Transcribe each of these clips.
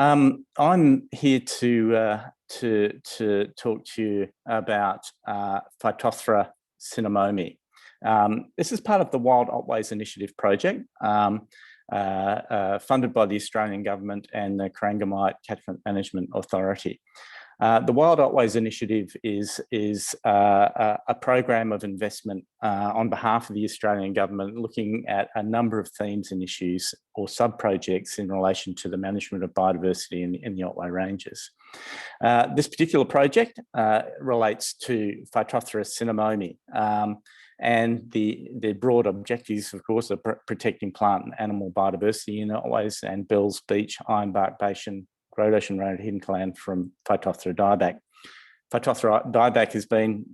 I'm here to talk to you about Phytophthora cinnamomi. This is part of the Wild Otways Initiative project, funded by the Australian Government and the Corangamite Catchment Management Authority. The Wild Otways Initiative is a program of investment on behalf of the Australian Government, looking at a number of themes and issues or sub-projects in relation to the management of biodiversity in the Otway Ranges. This particular project relates to Phytophthora cinnamomi, and the broad objectives, of course, are protecting plant and animal biodiversity in Otways and Bells Beach, Ironbark Basin, Great Ocean Road, hinterland from Phytophthora dieback. Phytophthora dieback has been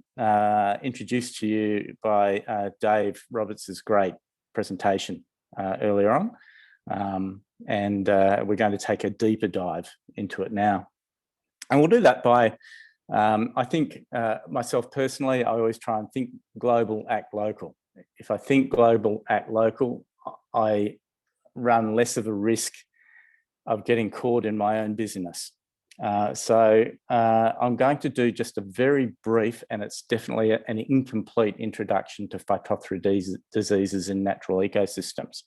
introduced to you by Dave Roberts' great presentation earlier on, and we're going to take a deeper dive into it now. And we'll do that by, I think, myself personally, I always try and think global, act local. If I think global, act local, I run less of a risk of getting caught in my own business. So I'm going to do just a very brief, and it's definitely an incomplete introduction to Phytophthora diseases in natural ecosystems.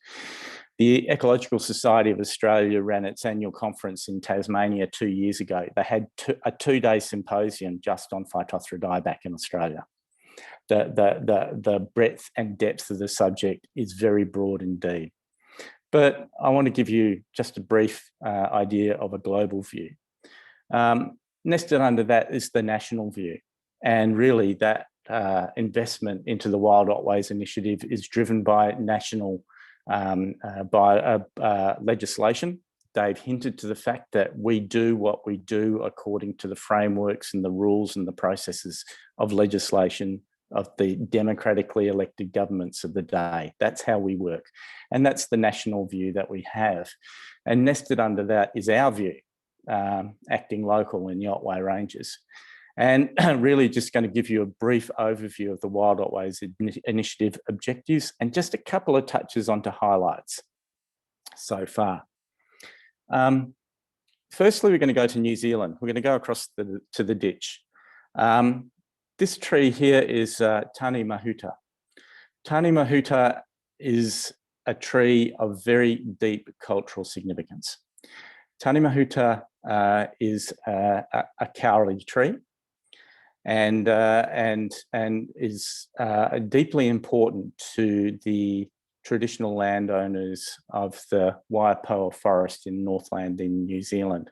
The Ecological Society of Australia ran its annual conference in Tasmania 2 years ago. They had a two-day symposium just on Phytophthora dieback in Australia. The breadth and depth of the subject is very broad indeed. But I want to give you just a brief idea of a global view. Nested under that is the national view. And really that investment into the Wild Otways Initiative is driven by national legislation. Dave hinted to the fact that we do what we do according to the frameworks and the rules and the processes of legislation of the democratically elected governments of the day. That's how we work. And that's the national view that we have. And nested under that is our view, acting local in the Otway Ranges. And really just going to give you a brief overview of the Wild Otways Initiative objectives and just a couple of touches onto highlights so far. Firstly, we're going to go to New Zealand. We're going to go across to the ditch. This tree here is Tani Mahuta. Tani Mahuta is a tree of very deep cultural significance. Tani Mahuta is a kauri tree and is deeply important to the traditional landowners of the Waipoua forest in Northland in New Zealand.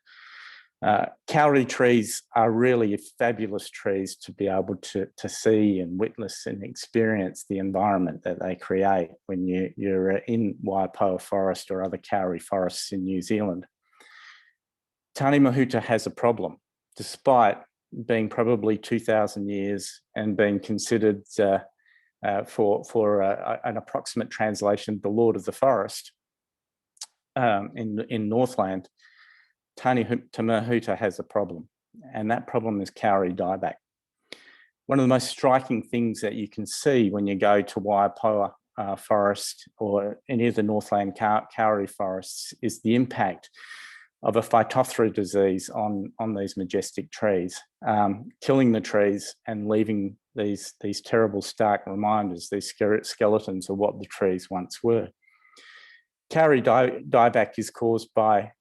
Kauri trees are really fabulous trees to be able to see and witness and experience the environment that they create when you're in Waipoua forest or other kauri forests in New Zealand. Tani Mahuta has a problem, despite being probably 2,000 years and being considered for an approximate translation, the Lord of the Forest in Northland. Tani Mahuta has a problem, and that problem is kauri dieback. One of the most striking things that you can see when you go to Waipoua forest or any of the Northland kauri forests is the impact of a Phytophthora disease on these majestic trees, killing the trees and leaving these terrible stark reminders, these skeletons of what the trees once were. Kauri dieback is caused by,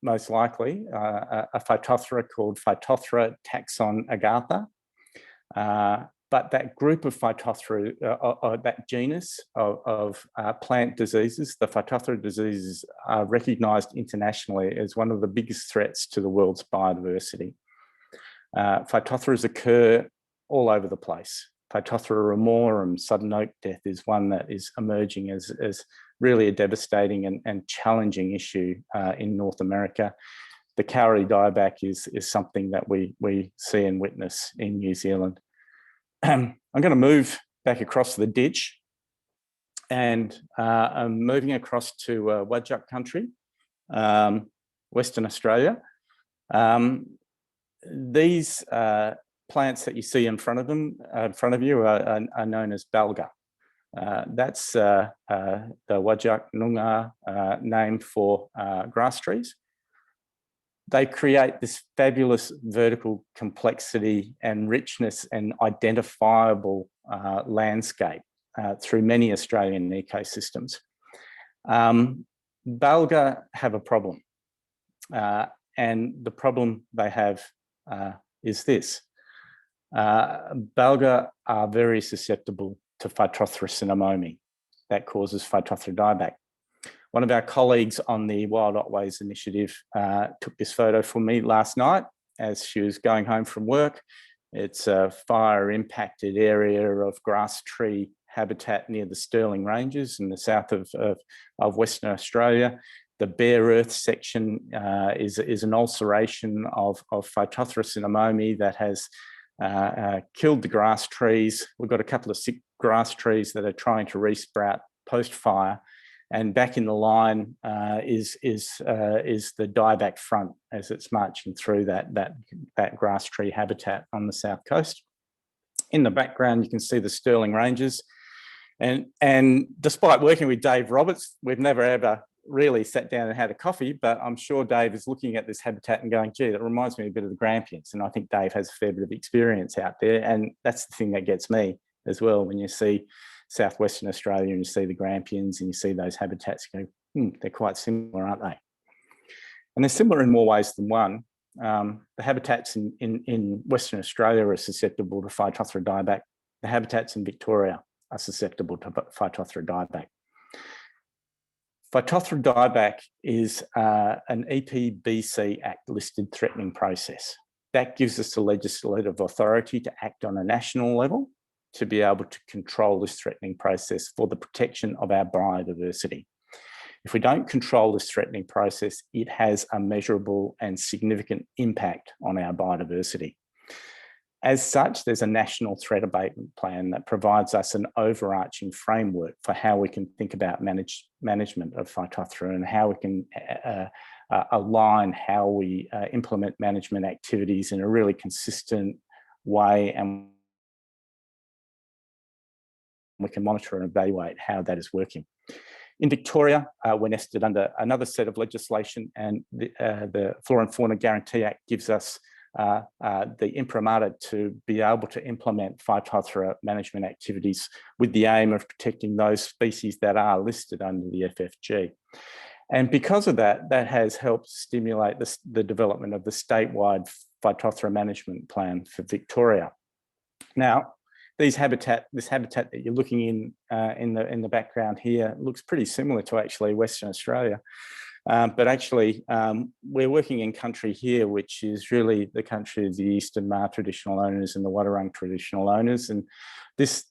most likely, a Phytophthora called Phytophthora taxon agatha. But that group of Phytophthora, or that genus of plant diseases, the Phytophthora diseases, are recognised internationally as one of the biggest threats to the world's biodiversity. Phytophthora occur all over the place. Phytophthora ramorum, sudden oak death, is one that is emerging as really a devastating and challenging issue in North America. The kauri dieback is something that we see and witness in New Zealand. I'm going to move back across the ditch, and I'm moving across to Wadjuk country, Western Australia. These plants that you see in front of you are known as balga. That's the Wadjuk Noongar name for grass trees. they create this fabulous vertical complexity and richness and identifiable landscape through many Australian ecosystems. Balga have a problem, and the problem they have is this. Balga are very susceptible to Phytophthora cinnamomi that causes Phytophthora dieback. One of our colleagues on the Wild Otways initiative took this photo for me last night as she was going home from work. It's a fire impacted area of grass tree habitat near the Stirling Ranges in the south of Western Australia. The bare earth section is an ulceration of Phytophthora cinnamomi that has killed the grass trees. We've got a couple of sick grass trees that are trying to resprout post-fire. And back in the line is the dieback front as it's marching through that grass tree habitat on the south coast. In the background, you can see the Stirling Ranges. And despite working with Dave Roberts, we've never ever really sat down and had a coffee, but I'm sure Dave is looking at this habitat and going, gee, that reminds me a bit of the Grampians. And I think Dave has a fair bit of experience out there. And that's the thing that gets me as well, when you see southwestern Australia and you see the Grampians and you see those habitats, you go, they're quite similar, aren't they? And they're similar in more ways than one. The habitats in Western Australia are susceptible to Phytophthora dieback. The habitats in Victoria are susceptible to Phytophthora dieback. Phytophthora dieback is an EPBC Act listed threatening process. That gives us the legislative authority to act on a national level to be able to control this threatening process for the protection of our biodiversity. If we don't control this threatening process, it has a measurable and significant impact on our biodiversity. As such, there's a national threat abatement plan that provides us an overarching framework for how we can think about management of Phytophthora and how we can align how we implement management activities in a really consistent way, and we can monitor and evaluate how that is working. In Victoria, we're nested under another set of legislation, and the Flora and Fauna Guarantee Act gives us the imprimatur to be able to implement Phytophthora management activities with the aim of protecting those species that are listed under the FFG. And because of that, that has helped stimulate the development of the statewide Phytophthora management plan for Victoria. Now, this habitat that you're looking in the background here looks pretty similar to actually Western Australia. But actually, we're working in country here, which is really the country of the Eastern Maar traditional owners and the Wadawurrung traditional owners. And this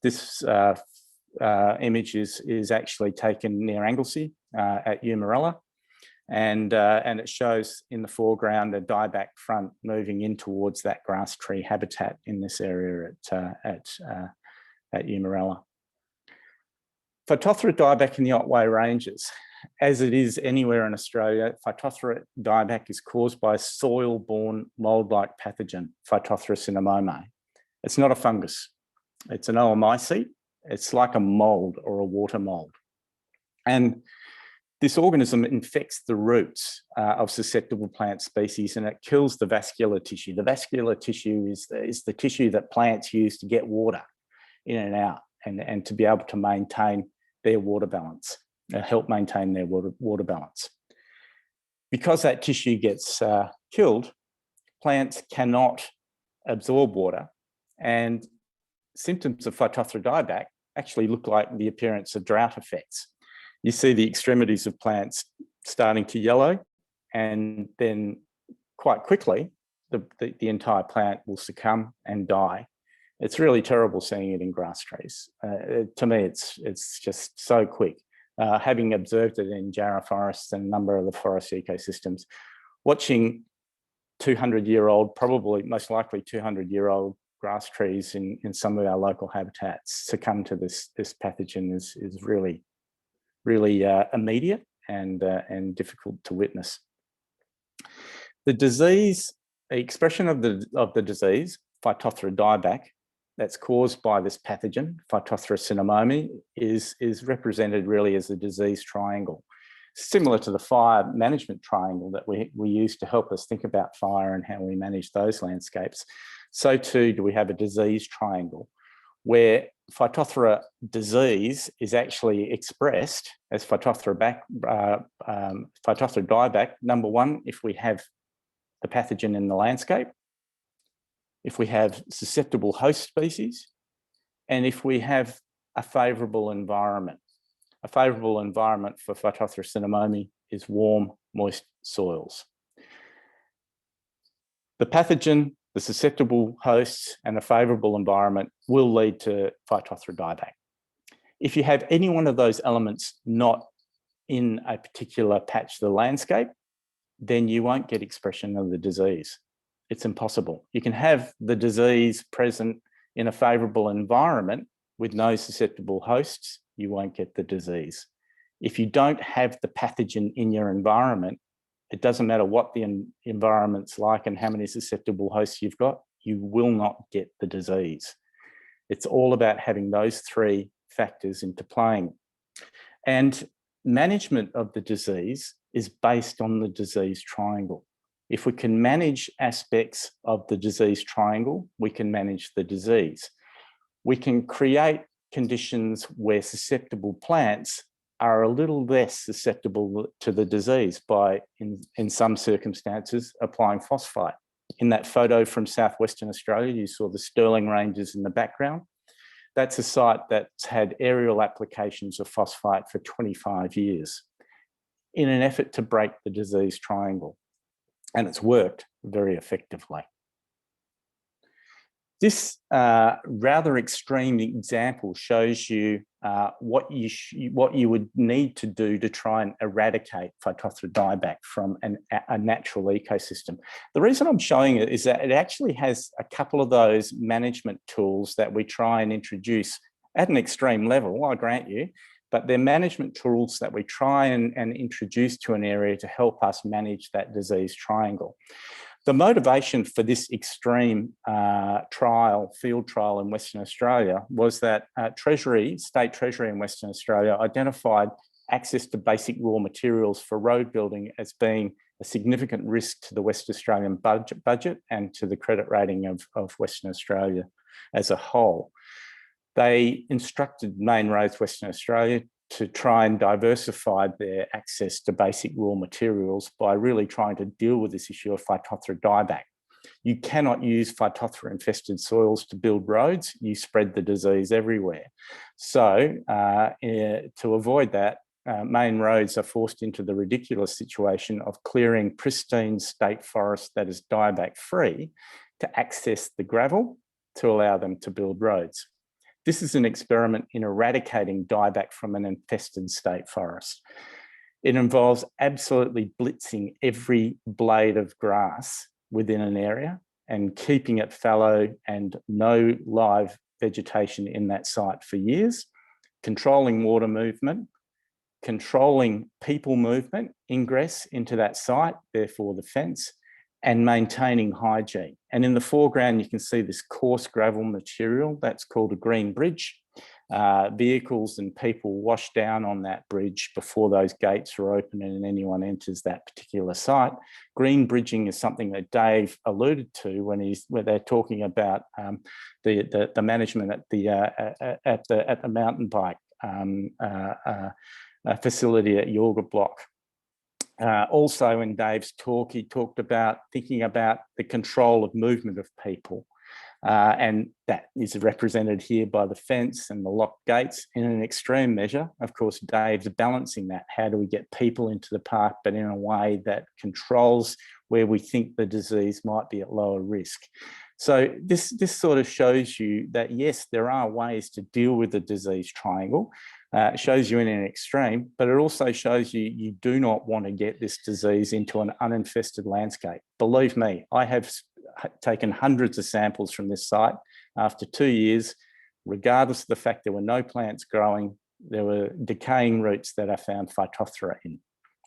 image is actually taken near Anglesey at Umarella. And it shows in the foreground a dieback front moving in towards that grass tree habitat in this area at Umarella. Phytophthora dieback in the Otway Ranges. As it is anywhere in Australia, Phytophthora dieback is caused by a soil-borne mold-like pathogen, Phytophthora cinnamomi. It's not a fungus. It's an oomycete. It's like a mold or a water mold. And this organism infects the roots of susceptible plant species, and it kills the vascular tissue. The vascular tissue is the tissue that plants use to get water in and out and to be able to maintain their water balance, help maintain their water balance. Because that tissue gets killed, plants cannot absorb water, and symptoms of Phytophthora dieback actually look like the appearance of drought effects. You see the extremities of plants starting to yellow, and then quite quickly, the entire plant will succumb and die. It's really terrible seeing it in grass trees. To me, it's just so quick. Having observed it in jarrah forests and a number of the forest ecosystems, watching 200-year-old, probably most likely 200-year-old grass trees in some of our local habitats succumb to this pathogen is really immediate and difficult to witness. The disease, the expression of the disease, Phytophthora dieback, that's caused by this pathogen, Phytophthora cinnamomi, is represented really as a disease triangle. Similar to the fire management triangle that we use to help us think about fire and how we manage those landscapes, so too do we have a disease triangle, where Phytophthora disease is actually expressed as Phytophthora dieback. Number one, if we have the pathogen in the landscape, if we have susceptible host species, and if we have a favourable environment. A favourable environment for Phytophthora cinnamomi is warm, moist soils. The pathogen, the susceptible hosts, and a favourable environment will lead to Phytophthora dieback. If you have any one of those elements not in a particular patch of the landscape, then you won't get expression of the disease. It's impossible. You can have the disease present in a favourable environment with no susceptible hosts, you won't get the disease. If you don't have the pathogen in your environment, it doesn't matter what the environment's like and how many susceptible hosts you've got, you will not get the disease. It's all about having those three factors into playing. And management of the disease is based on the disease triangle. If we can manage aspects of the disease triangle, we can manage the disease. We can create conditions where susceptible plants are a little less susceptible to the disease by, in some circumstances, applying phosphite. In that photo from southwestern Australia, you saw the Stirling Ranges in the background. That's a site that's had aerial applications of phosphite for 25 years in an effort to break the disease triangle. And it's worked very effectively. This rather extreme example shows you what you would need to do to try and eradicate Phytophthora dieback from a natural ecosystem. The reason I'm showing it is that it actually has a couple of those management tools that we try and introduce at an extreme level, I grant you, but they're management tools that we try and introduce to an area to help us manage that disease triangle. The motivation for this extreme field trial in Western Australia was that State Treasury in Western Australia identified access to basic raw materials for road building as being a significant risk to the West Australian budget and to the credit rating of Western Australia as a whole. They instructed Main Roads Western Australia to try and diversify their access to basic raw materials by really trying to deal with this issue of Phytophthora dieback. You cannot use Phytophthora infested soils to build roads, you spread the disease everywhere. So to avoid that, Main Roads are forced into the ridiculous situation of clearing pristine state forest that is dieback free to access the gravel to allow them to build roads. This is an experiment in eradicating dieback from an infested state forest. It involves absolutely blitzing every blade of grass within an area and keeping it fallow and no live vegetation in that site for years, controlling water movement, controlling people movement, ingress into that site, therefore the fence, and maintaining hygiene. And in the foreground, you can see this coarse gravel material that's called a green bridge. Vehicles and people wash down on that bridge before those gates are open and anyone enters that particular site. Green bridging is something that Dave alluded to when they're talking about the management at the mountain bike facility at Yorga Block. Also in Dave's talk, he talked about thinking about the control of movement of people. And that is represented here by the fence and the locked gates in an extreme measure. Of course, Dave's balancing that. How do we get people into the park, but in a way that controls where we think the disease might be at lower risk? So this sort of shows you that, yes, there are ways to deal with the disease triangle. It shows you in an extreme, but it also shows you do not want to get this disease into an uninfested landscape. Believe me, I have taken hundreds of samples from this site. After 2 years, regardless of the fact there were no plants growing, there were decaying roots that I found Phytophthora in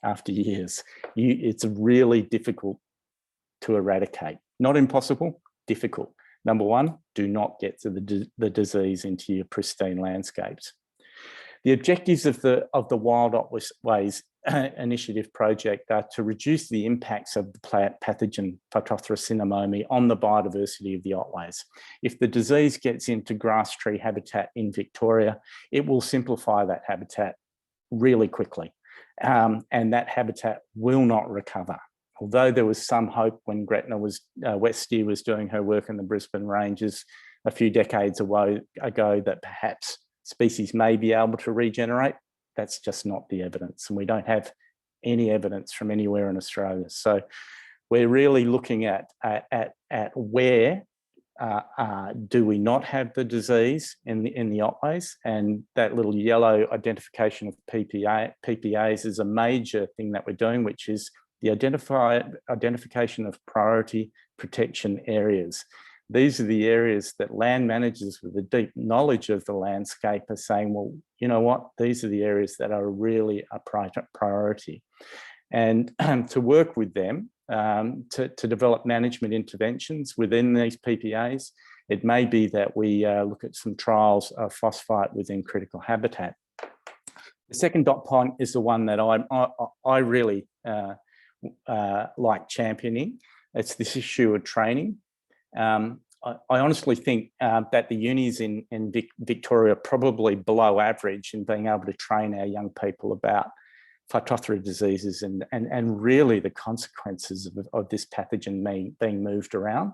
after years. It's really difficult to eradicate. Not impossible, difficult. Number one, do not get the disease into your pristine landscapes. The objectives of the Wild Otways initiative project to reduce the impacts of the plant pathogen Phytophthora cinnamomi on the biodiversity of the Otways. If the disease gets into grass tree habitat in Victoria, it will simplify that habitat really quickly, and that habitat will not recover. Although there was some hope when Gretna Westie was doing her work in the Brisbane Ranges a few decades ago that perhaps species may be able to regenerate, that's just not the evidence, and we don't have any evidence from anywhere in Australia. So we're really looking at where do we not have the disease in the Otways, and that little yellow identification of PPAs is a major thing that we're doing, which is the identification of priority protection areas. These are the areas that land managers with a deep knowledge of the landscape are saying, well, you know what, these are the areas that are really a priority. And to work with them to develop management interventions within these PPAs, it may be that we look at some trials of phosphite within critical habitat. The second dot point is the one that I really like championing. It's this issue of training. I honestly think that the unis in Victoria are probably below average in being able to train our young people about Phytophthora diseases and really the consequences of this pathogen being moved around.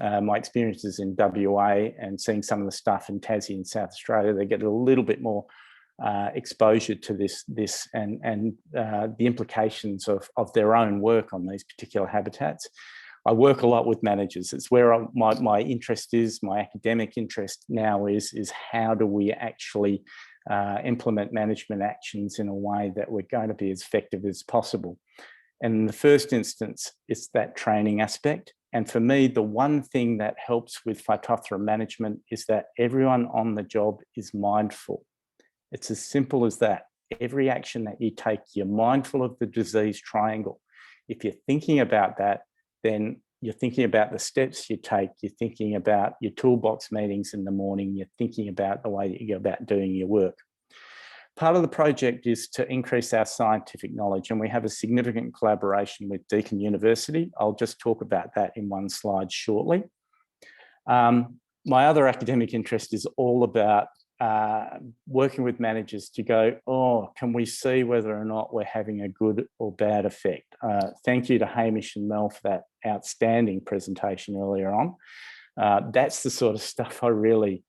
My experiences in WA and seeing some of the stuff in Tassie and South Australia, they get a little bit more exposure to this and the implications of their own work on these particular habitats. I work a lot with managers. It's where my interest is, my academic interest now is how do we actually implement management actions in a way that we're going to be as effective as possible. And in the first instance, it's that training aspect. And for me, the one thing that helps with Phytophthora management is that everyone on the job is mindful. It's as simple as that. Every action that you take, you're mindful of the disease triangle. If you're thinking about that, then you're thinking about the steps you take, you're thinking about your toolbox meetings in the morning, you're thinking about the way that you go about doing your work. Part of the project is to increase our scientific knowledge, and we have a significant collaboration with Deakin University. I'll just talk about that in one slide shortly. My other academic interest is all about working with managers to go, oh, can we see whether or not we're having a good or bad effect? Thank you to Hamish and Mel for that outstanding presentation earlier on. That's the sort of stuff I really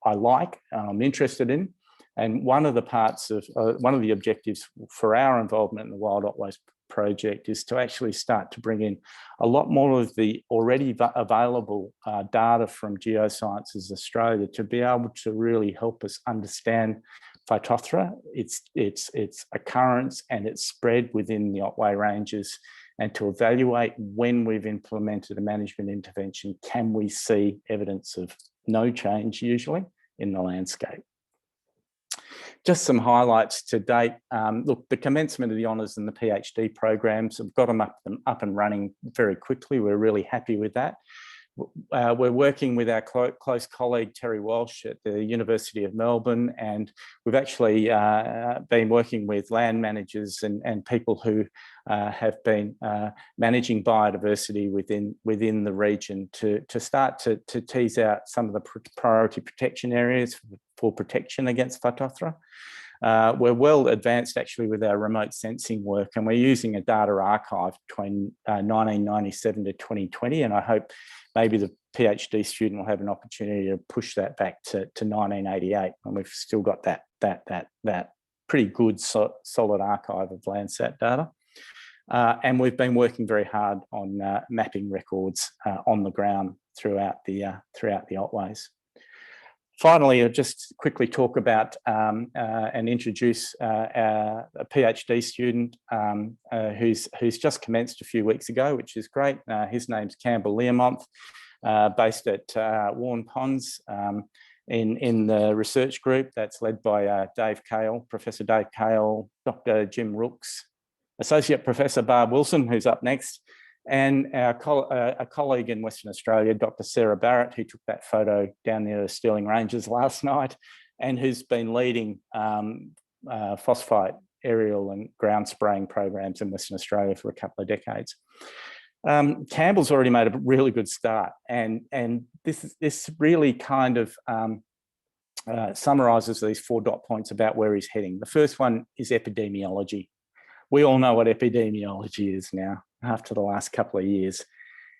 I like, I'm interested in. And one of the parts of, one of the objectives for our involvement in the Wild Otways project is to actually start to bring in a lot more of the already available data from Geosciences Australia to be able to really help us understand Phytophthora, its occurrence and its spread within the Otway Ranges, and to evaluate when we've implemented a management intervention, can we see evidence of no change usually in the landscape. Just some highlights to date. Look, the commencement of the honours and the PhD programs have got them up and running very quickly. We're really happy with that. We're working with our close colleague Terry Walsh at the University of Melbourne, and we've actually been working with land managers and people who have been managing biodiversity within the region to start to tease out some of the priority protection areas for protection against Phytophthora. We're well advanced actually with our remote sensing work, and we're using a data archive between 1997 to 2020, and I hope maybe the PhD student will have an opportunity to push that back to 1988, and we've still got that pretty good solid archive of Landsat data. And we've been working very hard on mapping records on the ground throughout the Otways. Finally, I'll just quickly talk about and introduce a PhD student who's just commenced a few weeks ago, which is great. His name's Campbell Learmonth, based at Warren Ponds in the research group that's led by Dave Kale, Professor Dave Kale, Dr. Jim Rooks, Associate Professor Barb Wilson, who's up next, and a colleague in Western Australia, Dr. Sarah Barrett, who took that photo down near the Stirling Ranges last night, and who's been leading phosphite aerial and ground spraying programs in Western Australia for a couple of decades. Campbell's already made a really good start, and this really kind of summarises these 4 dot points about where he's heading. The first one is epidemiology. We all know what epidemiology is now after the last couple of years.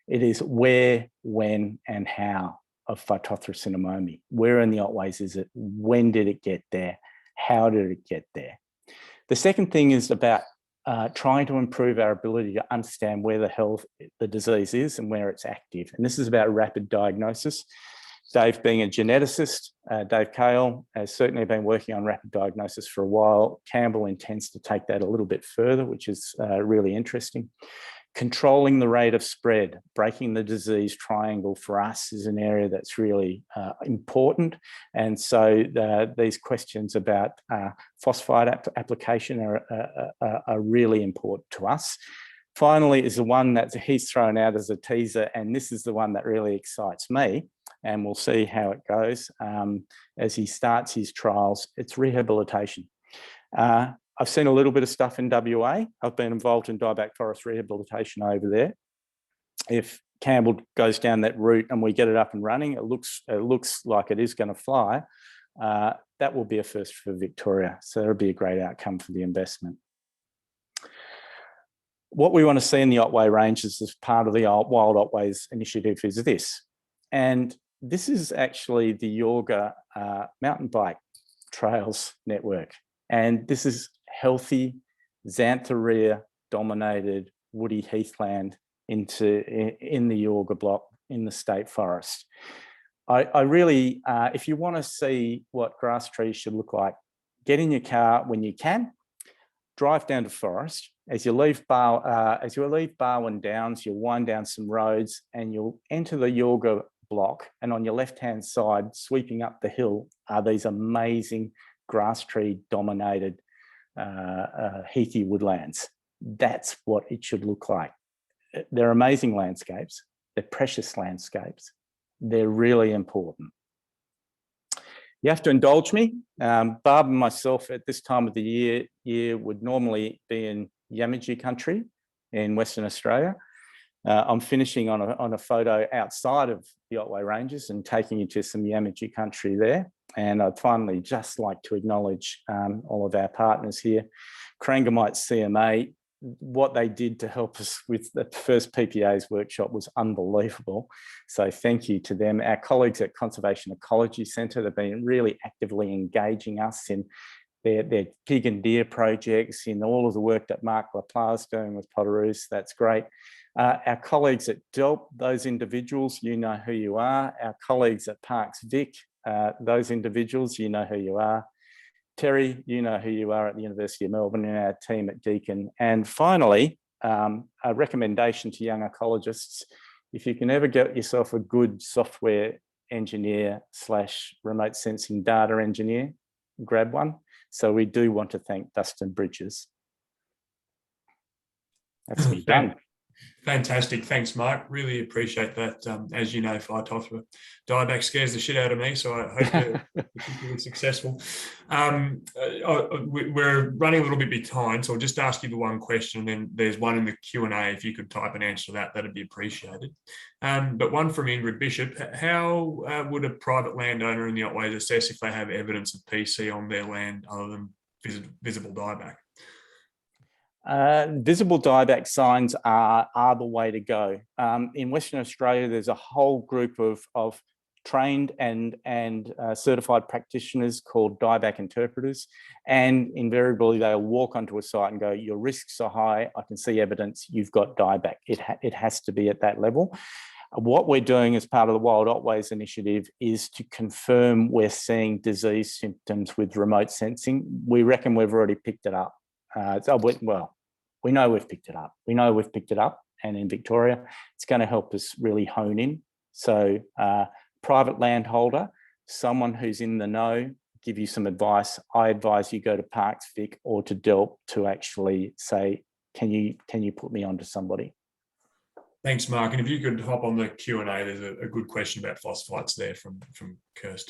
It is where, when, and how of Phytophthora cinnamomi. Where in the Otways is it? When did it get there? How did it get there? The second thing is about trying to improve our ability to understand where the disease is and where it's active. And this is about rapid diagnosis. Dave, being a geneticist, Dave Cale has certainly been working on rapid diagnosis for a while. Campbell intends to take that a little bit further, which is really interesting. Controlling the rate of spread, breaking the disease triangle for us is an area that's really important. And so these questions about phosphite application are really important to us. Finally is the one that he's thrown out as a teaser, and this is the one that really excites me, and we'll see how it goes as he starts his trials. It's rehabilitation. I've seen a little bit of stuff in WA. I've been involved in Dieback forest rehabilitation over there. If Campbell goes down that route and we get it up and running, it looks like it is going to fly. That will be a first for Victoria. So it'll be a great outcome for the investment. What we want to see in the Otway Ranges as part of the Wild Otways initiative is this. And this is actually the Yorga mountain bike trails network. And this is healthy, xanthoria dominated woody heathland in the Yorga block in the state forest. I really, if you want to see what grass trees should look like, get in your car when you can, drive down to forest. As you leave Barwon Downs, you'll wind down some roads and you'll enter the Yorga block, and on your left-hand side, sweeping up the hill, are these amazing grass tree dominated heathy woodlands. That's what it should look like. They're amazing landscapes. They're precious landscapes. They're really important. You have to indulge me. Barb and myself at this time of the year would normally be in Yamatji country in Western Australia. I'm finishing on a photo outside of the Otway Ranges and taking you to some Yamatji country there. And I'd finally just like to acknowledge all of our partners here. Corangamite CMA, what they did to help us with the first PPA's workshop was unbelievable. So thank you to them. Our colleagues at Conservation Ecology Centre have been really actively engaging us in their pig and deer projects, in all of the work that Mark LaPla's doing with Potoroos. That's great. Our colleagues at DELP, those individuals, you know who you are. Our colleagues at Parks Vic, those individuals, you know who you are. Terry, you know who you are at the University of Melbourne, and our team at Deakin. And finally, a recommendation to young ecologists: if you can ever get yourself a good software engineer / remote sensing data engineer, grab one. So we do want to thank Dustin Bridges. That's me done. Fantastic. Thanks, Mark. Really appreciate that. As you know, Phytophthora Dieback scares the shit out of me, so I hope you're particularly successful. We're running a little bit behind, so I'll just ask you the one question, and then there's one in the Q&A. If you could type an answer to that, that'd be appreciated. But one from Ingrid Bishop: how would a private landowner in the Otways assess if they have evidence of PC on their land other than visible dieback? Visible dieback signs are the way to go. In Western Australia, there's a whole group of trained and certified practitioners called dieback interpreters, and invariably they'll walk onto a site and go, your risks are high, I can see evidence, you've got dieback. It has to be at that level. What we're doing as part of the Wild Otways initiative is to confirm we're seeing disease symptoms with remote sensing. We reckon we've already picked it up. We know we've picked it up. We know we've picked it up, and in Victoria, it's going to help us really hone in. So private landholder, someone who's in the know, give you some advice. I advise you go to Parks Vic or to DELP to actually say, can you put me onto somebody? Thanks, Mark. And if you could hop on the Q&A, there's a good question about phosphites there from Kirsten.